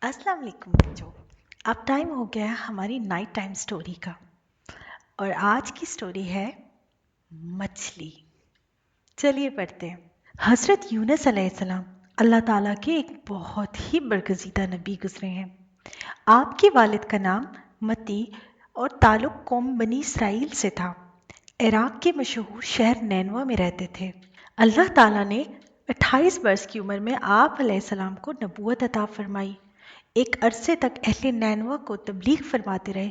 अस्सलाम वालेकुम बच्चों। अब टाइम हो गया है हमारी नाइट टाइम स्टोरी का। और आज की स्टोरी है मछली। चलिए पढ़ते हैं। हज़रत यूनुस अलैहिस्सलाम अल्लाह ताला के एक बहुत ही बरगज़ीदा नबी गुजरे हैं। आपके वालिद का नाम मती और ताल्लुक़ कौम बनी इसराइल से था। इराक के मशहूर शहर नैनवा में रहते थे। अल्लाह ताला ने 28 वर्ष की उम्र में आप अलैहिस्सलाम को नबूवत अता फरमाई। एक अरसे तक अहले नैनवा को तबलीग फरमाते रहे,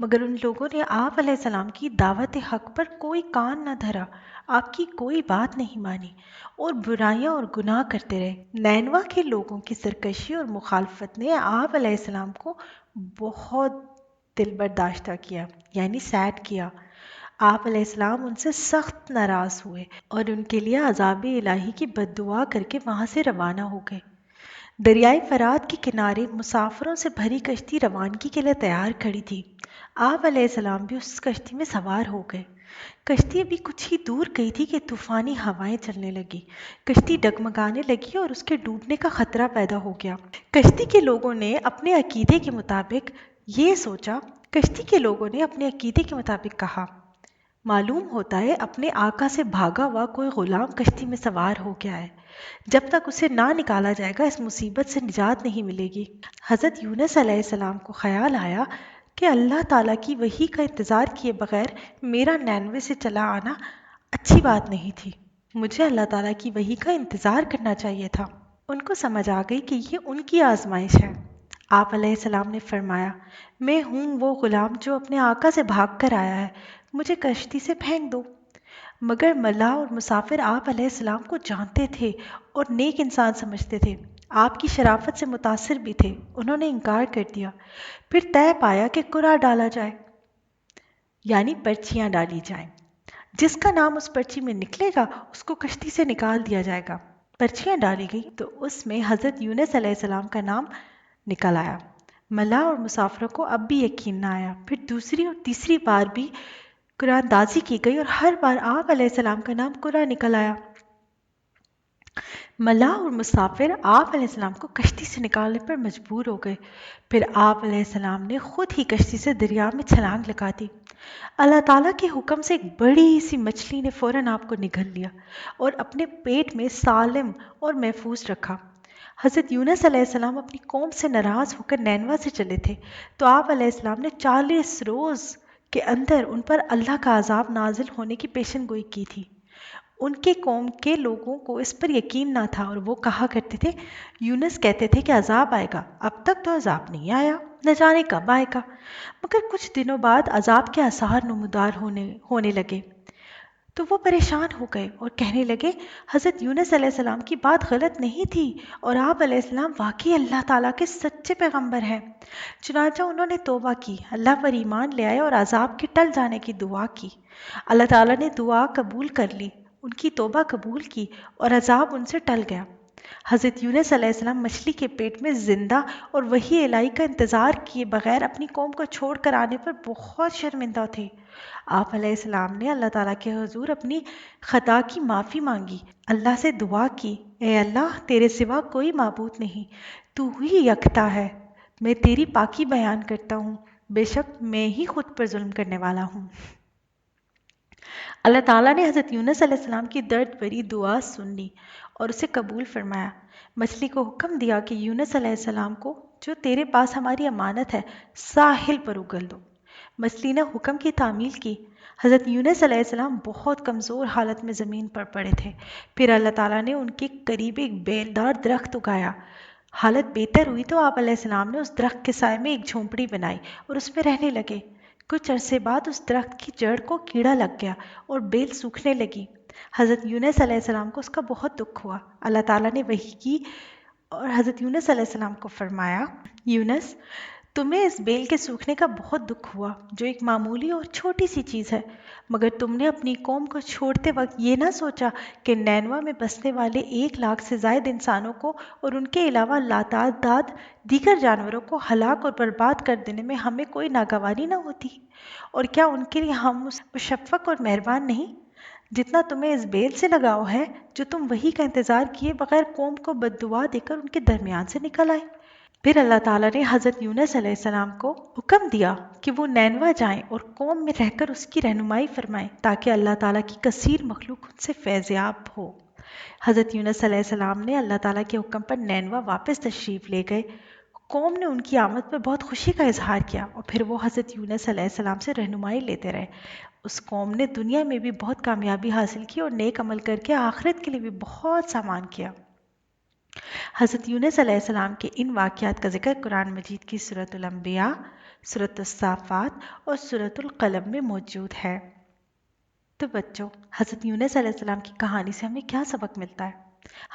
मगर उन लोगों ने आप अलैहिस्सलाम की दावत हक पर कोई कान न धरा, आपकी कोई बात नहीं मानी और बुराइयां और गुनाह करते रहे। नैनवा के लोगों की सरकशी और मुखालफत ने आप अलैहिस्सलाम को बहुत दिल बर्दाश्त किया, यानी सैड किया। आप अलैहिस्सलाम उनसे सख्त नाराज हुए और उनके लिए अजाब इलाही की बद्दुआ करके वहां से रवाना हो गए। दरियाए फरात के किनारे मुसाफिरों से भरी कश्ती रवानगी के लिए तैयार खड़ी थी। आप अलैहिस्सलाम भी उस कश्ती में सवार हो गए। कश्ती अभी कुछ ही दूर गई थी कि तूफानी हवाएं चलने लगी। कश्ती डगमगाने लगी और उसके डूबने का खतरा पैदा हो गया। कश्ती के लोगों ने अपने अकीदे के मुताबिक ये सोचा। कश्ती के लोगों ने अपने अकीदे के मुताबिक कहा, मालूम होता है अपने आका से भागा हुआ कोई गुलाम कश्ती में सवार हो गया है। जब तक उसे ना निकाला जाएगा इस मुसीबत से निजात नहीं मिलेगी। हज़रत यूनुस अलैहिस्सलाम को ख्याल आया कि अल्लाह ताला की वही का इंतज़ार किए बगैर मेरा नैनवे से चला आना अच्छी बात नहीं थी। मुझे अल्लाह ताला की वही का इंतज़ार करना चाहिए था। उनको समझ आ गई कि ये उनकी आजमाइश है। आप अलैहिस्सलाम ने फरमाया, मैं हूँ वो गुलाम जो अपने आका से भाग कर आया है, मुझे कश्ती से फेंक दो। मगर मल्लाह और मुसाफिर आप अलैहिस्सलाम को जानते थे और नेक इंसान समझते थे। आपकी शराफत से मुतासिर भी थे। उन्होंने इनकार कर दिया। फिर तय पाया कि कुरा डाला जाए, यानी पर्चियां डाली जाएं। जिसका नाम उस पर्ची में निकलेगा उसको कश्ती से निकाल दिया जाएगा। पर्चियां डाली गई तो उसमें हज़रत यूनुस अलैहिस्सलाम का नाम निकल आया। मल्लाह और मुसाफिरों को अब भी यकीन न आया। फिर दूसरी और तीसरी बार भी कुरानदाजी की गई और हर बार आप अलैहिस्सलाम का नाम कुरा निकल आया। मल्लाह और मुसाफिर आप अलैहिस्सलाम को कश्ती से निकालने पर मजबूर हो गए। फिर आप अलैहिस्सलाम ने खुद ही कश्ती से दरिया में छलांग लगा दी। अल्लाह ताला के हुक्म से एक बड़ी सी मछली ने फौरन आपको निगल लिया और अपने पेट में सालिम और महफूज रखा। हज़रत यूनुस अलैहिस्सलाम अपनी कौम से नाराज़ होकर नैनवा से चले थे, तो आप अलैहिस्सलाम ने 40 रोज़ के अंदर उन पर अल्लाह का अजाब नाजिल होने की पेशन गोई की थी। उनके कौम के लोगों को इस पर यकीन ना था और वो कहा करते थे, यूनुस कहते थे कि अजाब आएगा, अब तक तो अजाब नहीं आया, न जाने कब आएगा। मगर कुछ दिनों बाद अजाब के आसार नमूदार होने लगे तो वो परेशान हो गए और कहने लगे, हज़रत यूनुस अलैहिस्सलाम की बात गलत नहीं थी और आप अलैहिस्सलाम वाकई अल्लाह ताला के सच्चे पैगंबर हैं। चुनांचे उन्होंने तौबा की, अल्लाह पर ईमान ले आए और अजाब के टल जाने की दुआ की। अल्लाह ताला ने दुआ कबूल कर ली, उनकी तौबा कबूल की और अजाब उनसे टल गया। हज़रत यूनुस अलैहिस्सलाम मछली के पेट में जिंदा और वही इलाही का इंतज़ार किए बगैर अपनी कौम को छोड़ कर आने पर बहुत शर्मिंदा थे। आप अलैहिस्सलाम ने अल्लाह ताला के हुजूर अपनी खता की माफ़ी मांगी, अल्लाह से दुआ की, ए अल्लाह तेरे सिवा कोई माबूद नहीं, तू ही यकता है, मैं तेरी पाकी बयान करता हूँ, बेशक मैं ही खुद पर जुल्म करने वाला हूँ। अल्लाह ताला ने हज़रत यूनुस अलैहिस्सलाम की दर्द भरी दुआ सुन ली और उसे कबूल फरमाया। मछली को हुक्म दिया कि यूनुस अलैहिस्सलाम को जो तेरे पास हमारी अमानत है साहिल पर उगल दो। मछली ने हुक्म की तामील की। हज़रत यूनुस अलैहिस्सलाम बहुत कमज़ोर हालत में ज़मीन पर पड़े थे। फिर अल्लाह ताला ने उनके करीब एक बेलदार दरख्त उगाया। हालत बेहतर हुई तो आप अलैहिस्सलाम ने उस दरख्त के साए में एक झोंपड़ी बनाई और उसमें रहने लगे। कुछ अरसे बाद उस दरख्त की जड़ को कीड़ा लग गया और बेल सूखने लगी। हज़रत यूनुस अलैहिस्सलाम को उसका बहुत दुख हुआ। अल्लाह ताला ने वही की और हज़रत यूनुस अलैहिस्सलाम को फरमाया, यूनुस तुम्हें इस बेल के सूखने का बहुत दुख हुआ, जो एक मामूली और छोटी सी चीज़ है, मगर तुमने अपनी कौम को छोड़ते वक्त ये ना सोचा कि नैनवा में बसने वाले 1 लाख से ज़ायद इंसानों को और उनके अलावा लातादाद दीगर जानवरों को हलाक और बर्बाद कर देने में हमें कोई नागवारी ना होती। और क्या उनके लिए हम मुशफ़्फ़क़ और मेहरबान नहीं, जितना तुम्हें इस बेल से लगाव है जो तुम वही का इंतज़ार किए बगैर कौम को बद्दुआ देकर उनके दरमियान से निकल आए। پھر اللہ تعالیٰ نے حضرت یونس علیہ السلام کو حکم دیا کہ وہ نینوا جائیں اور قوم میں رہ کر اس کی رہنمائی فرمائیں تاکہ اللہ تعالیٰ کی کثیر مخلوق ان سے فیضیاب ہو۔ حضرت یونس علیہ السلام نے اللہ تعالیٰ کے حکم پر نینوا واپس تشریف لے گئے۔ قوم نے ان کی آمد پر بہت خوشی کا اظہار کیا اور پھر وہ حضرت یونس علیہ السلام سے رہنمائی لیتے رہے۔ اس قوم نے دنیا میں بھی بہت کامیابی حاصل کی اور نیک عمل کر کے آخرت کے لیے بھی بہت سامان کیا۔ حضرت یونس علیہ السلام کے ان واقعات کا ذکر قرآن مجید کی سورۃ الانبیاء، سورۃ الصافات اور سورۃ القلم میں موجود ہے۔ تو بچوں، حضرت یونس علیہ السلام کی کہانی سے ہمیں کیا سبق ملتا ہے؟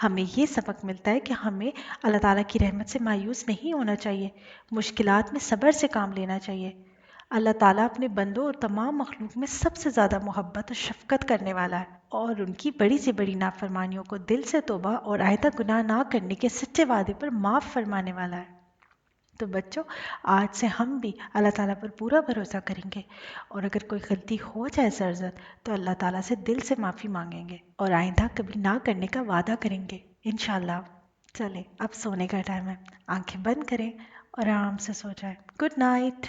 ہمیں یہ سبق ملتا ہے کہ ہمیں اللہ تعالیٰ کی رحمت سے مایوس نہیں ہونا چاہیے، مشکلات میں صبر سے کام لینا چاہیے۔ اللہ تعالیٰ اپنے بندوں اور تمام مخلوق میں سب سے زیادہ محبت اور شفقت کرنے والا ہے اور ان کی بڑی سے بڑی نافرمانیوں کو دل سے توبہ اور آئندہ گناہ نہ کرنے کے سچے وعدے پر معاف فرمانے والا ہے۔ تو بچوں، آج سے ہم بھی اللہ تعالیٰ پر پورا بھروسہ کریں گے اور اگر کوئی غلطی ہو جائے سرزد تو اللہ تعالیٰ سے دل سے معافی مانگیں گے اور آئندہ کبھی نہ کرنے کا وعدہ کریں گے انشاءاللہ۔ چلیں اب سونے کا ٹائم ہے، آنکھیں بند کریں اور آرام سے سو جائیں۔ Good night.